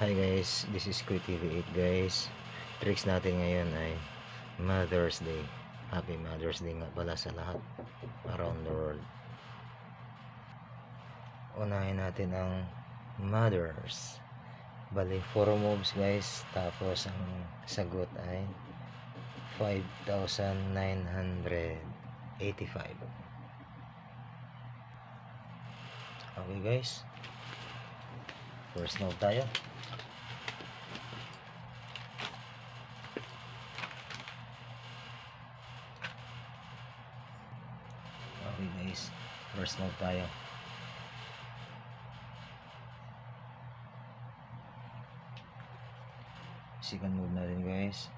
Hi guys, this is Kuy TV8 guys. Tricks natin ngayon ay Mother's Day. Happy Mother's Day nga pala sa lahat around the world. Unahin natin ang mothers. Bali 4 moves guys. Tapos ang sagot ay 5,985. Okay guys, first move tayo. Okay guys, first move tayo. Second move na rin guys.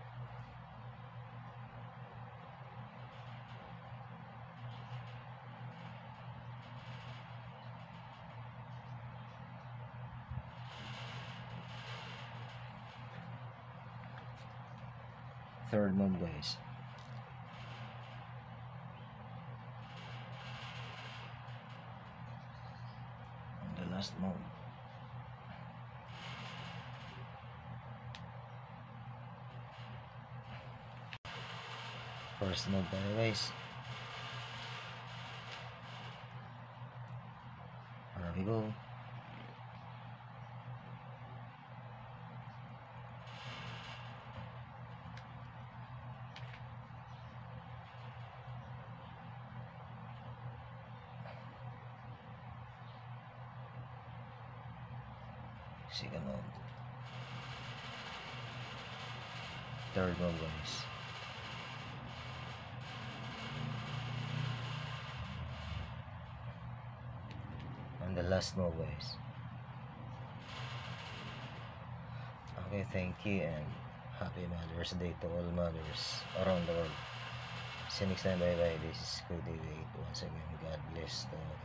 Third move guys. And the last move. First move tayo guys. Here we go. Second move. Third move guys. And the last move guys. Okay, thank you and happy Mother's Day to all mothers around the world. See you next time, bye bye. This is Kuy TV8. Once again, God bless to all.